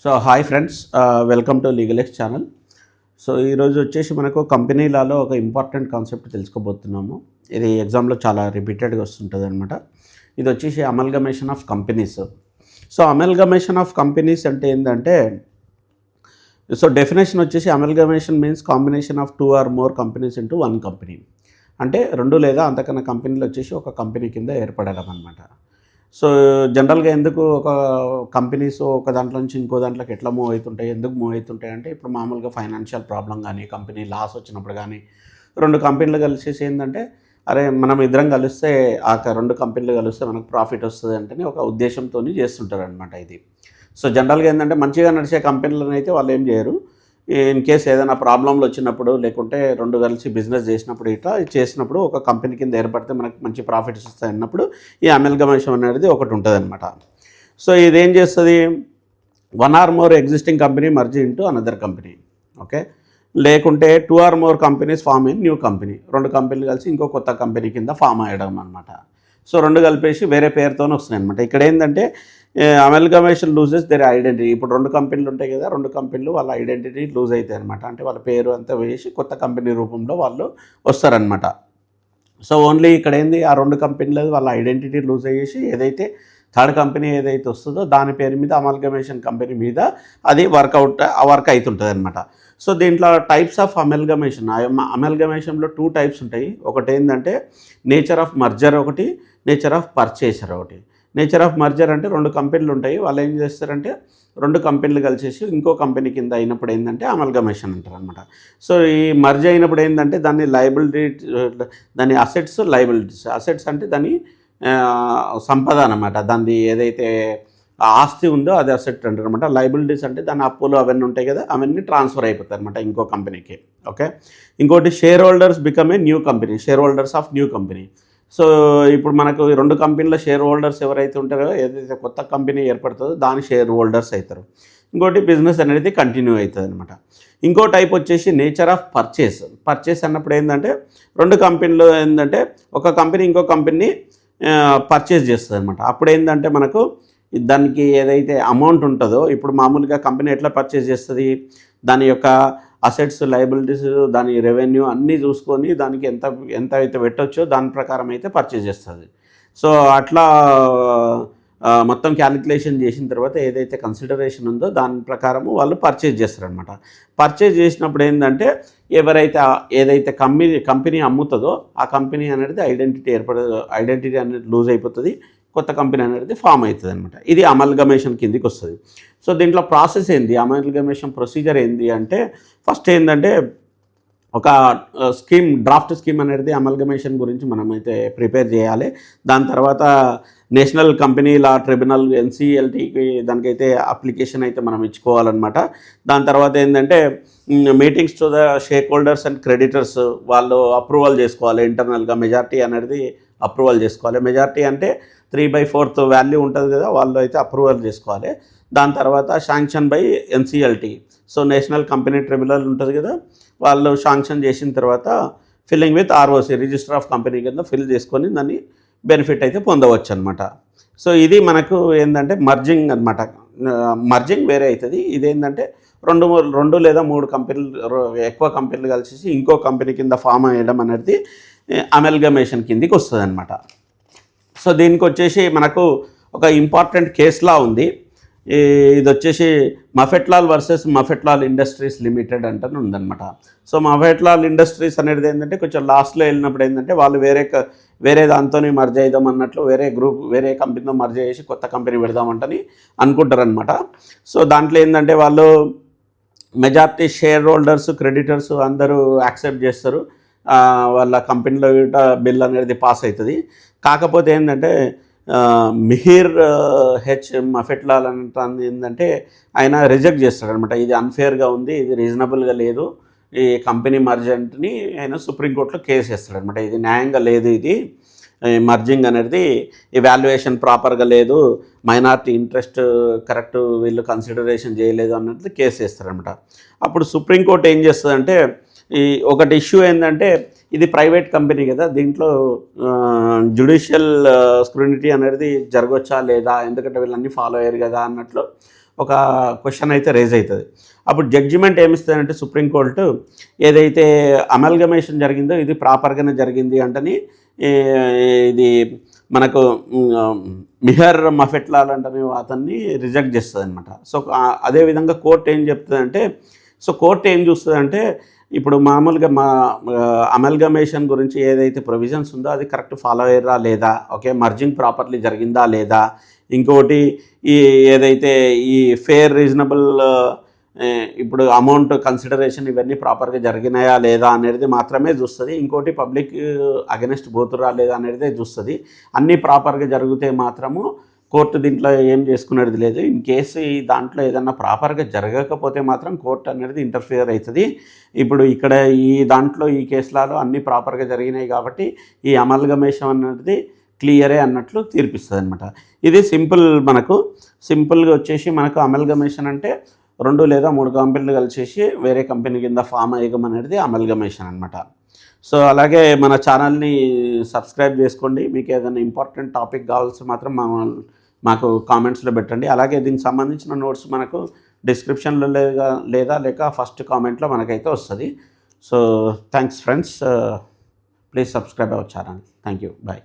So hi friends, welcome to legal X channel. So ఈరోజు వచ్చేసి మనకు కంపెనీ లాలో ఒక ఇంపార్టెంట్ కాన్సెప్ట్ తెలుసుకోబోతున్నాము. ఇది ఎగ్జామ్లో చాలా రిపీటెడ్గా వస్తుంటుంది అనమాట. ఇది వచ్చేసి amalgamation of companies. So amalgamation of companies అంటే ఏంటంటే, సో డెఫినేషన్ వచ్చేసి amalgamation means combination of 2 or more companies into 1 company. అంటే 2 లేదా అంతకన్నా కంపెనీలు వచ్చేసి ఒక కంపెనీ కింద ఏర్పడడం అనమాట. సో జనరల్గా ఎందుకు ఒక కంపెనీస్ ఒక దాంట్లో నుంచి ఇంకో దాంట్లోకి ఎట్లా మూవ్ అవుతుంటాయి, ఎందుకు మూవ్ అవుతుంటాయి అంటే, ఇప్పుడు మామూలుగా ఫైనాన్షియల్ ప్రాబ్లం కానీ, కంపెనీ లాస్ వచ్చినప్పుడు కానీ, 2 కంపెనీలు కలిసేసి ఏంటంటే, అరే మనం ఇద్దరం కలిస్తే ఆ 2 కంపెనీలు కలిస్తే మనకు ప్రాఫిట్ వస్తుంది అంటే ఒక ఉద్దేశంతో చేస్తుంటారు అనమాట ఇది. సో జనరల్గా ఏంటంటే, మంచిగా నడిచే కంపెనీలను అయితే వాళ్ళు ఏం చేయరు. ఇన్ కేస్ ఏదైనా ప్రాబ్లంలు వచ్చినప్పుడు, లేకుంటే 2 కలిసి బిజినెస్ చేసినప్పుడు, ఇట్లా చేసినప్పుడు ఒక కంపెనీ కింద ఏర్పడితే మనకు మంచి ప్రాఫిట్స్ వస్తాయి అన్నప్పుడు ఈ అమల్గమేషన్ అనేది ఒకటి ఉంటుంది అనమాట. సో ఇదేం చేస్తుంది, 1 or more existing company merge into another company. Okay, లేకుంటే 2 or more companies form in new company. 2 కంపెనీలు కలిసి ఇంకో కొత్త కంపెనీ కింద ఫామ్ అయ్యడం అనమాట. సో 2 కలిపేసి వేరే పేరుతోనే వస్తున్నాయి అనమాట. ఇక్కడ ఏంటంటే అమల్గమేషన్ లూజెస్ దేర్ ఐడెంటిటీ. ఇప్పుడు 2 కంపెనీలు ఉంటాయి కదా, 2 కంపెనీలు వాళ్ళ ఐడెంటిటీ లూజ్ అవుతాయి అనమాట. అంటే వాళ్ళ పేరు అంతా వేసి కొత్త కంపెనీ రూపంలో వాళ్ళు వస్తారనమాట. సో ఓన్లీ ఇక్కడ ఏంది, ఆ 2 కంపెనీలు వాళ్ళ ఐడెంటిటీ లూజ్ అయ్యేసి ఏదైతే థర్డ్ కంపెనీ ఏదైతే వస్తుందో దాని పేరు మీద అమల్గమేషన్ కంపెనీ మీద అది వర్క్ అవుతుంటుంది అనమాట. సో దీంట్లో టైప్స్ ఆఫ్ అమల్గమేషన్, అమల్గమేషన్లో 2 టైప్స్ ఉంటాయి. ఒకటి ఏంటంటే నేచర్ ఆఫ్ మర్జర్, ఒకటి నేచర్ ఆఫ్ పర్చేసర్. ఒకటి నేచర్ ఆఫ్ మర్జర్ అంటే 2 కంపెనీలు ఉంటాయి, వాళ్ళు ఏం చేస్తారంటే 2 కంపెనీలు కలిసేసి ఇంకో కంపెనీ కింద అయినప్పుడు ఏంటంటే అమల్గమేషన్ అంటారు అనమాట. సో ఈ మర్జ్ అయినప్పుడు ఏంటంటే దాన్ని లయబిలిటీ, దాని అసెట్స్, లయబిలిటీస్. అసెట్స్ అంటే దాని సంపద అనమాట, దాన్ని ఏదైతే ఆస్తి ఉందో అది అసెట్ అంటారు అనమాట. లయబిలిటీస్ అంటే దాని అప్పులు అవన్నీ ఉంటాయి కదా, అవన్నీ ట్రాన్స్ఫర్ అయిపోతాయి అనమాట ఇంకో కంపెనీకి. ఓకే, ఇంకోటి share holders become a new company, share holders of new company. So ఇప్పుడు మనకు 2 కంపెనీల షేర్ హోల్డర్స్ ఎవరైతే ఉంటారో, ఏదైతే కొత్త కంపెనీ ఏర్పడుతుందో దాని షేర్ హోల్డర్స్ అవుతారు. ఇంకోటి బిజినెస్ అనేది కంటిన్యూ అవుతుంది అనమాట. ఇంకో టైప్ వచ్చేసి నేచర్ ఆఫ్ పర్చేస్. పర్చేస్ అన్నప్పుడు ఏంటంటే 2 కంపెనీలు ఏంటంటే ఒక కంపెనీ ఇంకో కంపెనీని పర్చేస్ చేస్తుంది అనమాట. అప్పుడు ఏంటంటే మనకు దానికి ఏదైతే అమౌంట్ ఉంటుందో, ఇప్పుడు మామూలుగా కంపెనీ ఎట్లా పర్చేస్ చేస్తుంది, దాని యొక్క అసెట్స్, లయబిలిటీస్, దాని రెవెన్యూ అన్నీ చూసుకొని దానికి ఎంత అయితే పెట్టొచ్చో దాని ప్రకారం అయితే పర్చేస్ చేస్తుంది. సో అట్లా మొత్తం క్యాలిక్యులేషన్ చేసిన తర్వాత ఏదైతే కన్సిడరేషన్ ఉందో దాని ప్రకారము వాళ్ళు పర్చేజ్ చేస్తారనమాట. పర్చేజ్ చేసినప్పుడు ఏంటంటే ఎవరైతే ఏదైతే కంపెనీ అమ్ముతుందో ఆ కంపెనీ అనేది ఐడెంటిటీ అనేది లూజ్ అయిపోతుంది, కొత్త కంపెనీ అనేది ఫామ్ అవుతుంది అనమాట. ఇది అమల్గమేషన్ కిందికి వస్తుంది. సో దీంట్లో ప్రాసెస్ ఏంది, అమల్గమేషన్ ప్రొసీజర్ ఏంది అంటే, ఫస్ట్ ఏంటంటే ఒక డ్రాఫ్ట్ స్కీమ్ అనేది అమల్గమేషన్ గురించి మనమైతే ప్రిపేర్ చేయాలి. దాని తర్వాత నేషనల్ కంపెనీ లా ట్రిబ్యునల్ NCLTకి దానికైతే అప్లికేషన్ అయితే మనం ఇచ్చుకోవాలన్నమాట. దాని తర్వాత ఏంటంటే meetings to the shareholders and creditors వాళ్ళు అప్రూవల్ చేసుకోవాలి. ఇంటర్నల్గా మెజార్టీ అనేది అప్రూవల్ చేసుకోవాలి. మెజార్టీ అంటే 3/4 వాల్యూ ఉంటుంది కదా, వాళ్ళు అయితే అప్రూవల్ చేసుకోవాలి. దాని తర్వాత sanction by NCLT, so national company tribunal ఉంటుంది కదా, వాళ్ళు శాంక్షన్ చేసిన తర్వాత filling with ROC, register of company కింద ఫిల్ చేసుకొని దాన్ని బెనిఫిట్ అయితే పొందవచ్చు అనమాట. సో ఇది మనకు ఏంటంటే మర్జింగ్ అనమాట. మర్జింగ్ వేరే అవుతుంది. ఇదేంటంటే 2 లేదా 3 కంపెనీలు, ఎక్కువ కంపెనీలు కలిసి ఇంకో కంపెనీ కింద ఫామ్ అయ్యడం అనేది అమల్గమేషన్ కిందికి వస్తుంది అనమాట. సో దీనికి వచ్చేసి మనకు ఒక ఇంపార్టెంట్ కేసులా ఉంది. ఇది వచ్చేసి మఫెట్లాల్ వర్సెస్ మఫెట్లాల్ ఇండస్ట్రీస్ లిమిటెడ్ అంటే ఉందన్నమాట. సో మఫెట్లాల్ ఇండస్ట్రీస్ అనేది ఏంటంటే కొంచెం లాస్ట్లో వెళ్ళినప్పుడు ఏంటంటే వాళ్ళు వేరే దాంతో మర్జ్ అయిదాం అన్నట్లు వేరే కంపెనీతో మర్జ్ చేసి కొత్త కంపెనీ పెడదామంటని అనుకుంటారనమాట. సో దాంట్లో ఏంటంటే వాళ్ళు మెజార్టీ షేర్ హోల్డర్స్, క్రెడిటర్స్ అందరూ యాక్సెప్ట్ చేస్తారు. వాళ్ళ కంపెనీలో బిల్ అనేది పాస్ అవుతుంది. కాకపోతే ఏంటంటే మిహిర్ మఫెట్లాల్ అంటే ఏంటంటే ఆయన రిజెక్ట్ చేస్తాడనమాట. ఇది అన్ఫేర్గా ఉంది, ఇది రీజనబుల్గా లేదు, ఈ కంపెనీ మర్జెంట్ని ఆయన సుప్రీంకోర్టులో కేసు వేస్తాడనమాట. ఇది న్యాయంగా లేదు, ఇది మర్జింగ్ అనేది ఇవాల్యుయేషన్ ప్రాపర్గా లేదు, మైనారిటీ ఇంట్రెస్ట్ కరెక్ట్ వీళ్ళు కన్సిడరేషన్ చేయలేదు అన్నట్లు కేసు వేస్తారనమాట. అప్పుడు సుప్రీంకోర్టు ఏం చేస్తుందంటే, ఈ ఒకటి ఇష్యూ ఏంటంటే ఇది ప్రైవేట్ కంపెనీ కదా, దీంట్లో జ్యుడిషియల్ స్క్రూనిటీ అనేది జరగవచ్చా లేదా, ఎందుకంటే వీళ్ళన్నీ ఫాలో అయ్యారు కదా అన్నట్లు ఒక క్వశ్చన్ అయితే రేజ్ అవుతుంది. అప్పుడు జడ్జిమెంట్ ఏమిస్తుందంటే సుప్రీంకోర్టు ఏదైతే అమల్గమేషన్ జరిగిందో ఇది ప్రాపర్గానే జరిగింది అంటని ఇది మనకు మిహర్ మఫెట్లాల్ అంటనే అతన్ని రిజెక్ట్ చేస్తుంది అనమాట. సో అదేవిధంగా కోర్టు ఏం చెప్తుందంటే, సో కోర్టు ఏం చూస్తుందంటే ఇప్పుడు మామూలుగా అమల్గమేషన్ గురించి ఏదైతే ప్రొవిజన్స్ ఉందో అది కరెక్ట్ ఫాలో అయ్యారా లేదా, ఓకే మర్జింగ్ ప్రాపర్లీ జరిగిందా లేదా, ఇంకోటి ఈ ఏదైతే ఈ ఫేర్ రీజనబుల్ ఇప్పుడు అమౌంట్ కన్సిడరేషన్ ఇవన్నీ ప్రాపర్గా జరిగినాయా లేదా అనేది మాత్రమే చూస్తుంది. ఇంకోటి పబ్లిక్ అగెనెస్ట్ పోతురా లేదా అనేది చూస్తుంది. అన్నీ ప్రాపర్గా జరిగితే మాత్రము కోర్టు దీంట్లో ఏం చేసుకునేది లేదు. ఇన్ కేసు ఈ దాంట్లో ఏదన్నా ప్రాపర్గా జరగకపోతే మాత్రం కోర్టు అనేది ఇంటర్ఫియర్ అవుతుంది. ఇప్పుడు ఇక్కడ ఈ దాంట్లో ఈ కేసులలో అన్నీ ప్రాపర్గా జరిగినాయి కాబట్టి ఈ అమల్గమేషన్ అనేది క్లియరే అన్నట్లు తీర్పిస్తుంది అనమాట. ఇది సింపుల్గా వచ్చేసి మనకు అమల్గమేషన్ అంటే 2 లేదా 3 కంపెనీలు కలిసేసి వేరే కంపెనీ కింద ఫామ్ అయ్యడం అనేది అమల్గమేషన్ అనమాట. సో అలాగే మన ఛానల్ని సబ్స్క్రైబ్ చేసుకోండి. మీకు ఏదైనా ఇంపార్టెంట్ టాపిక్ కావాల్సి మాత్రం మాకు కామెంట్స్లో పెట్టండి. అలాగే దీనికి సంబంధించిన నోట్స్ మనకు డిస్క్రిప్షన్లో లేక ఫస్ట్ కామెంట్లో మనకైతే వస్తుంది. So thanks friends, please subscribe our channel. Thank you, bye.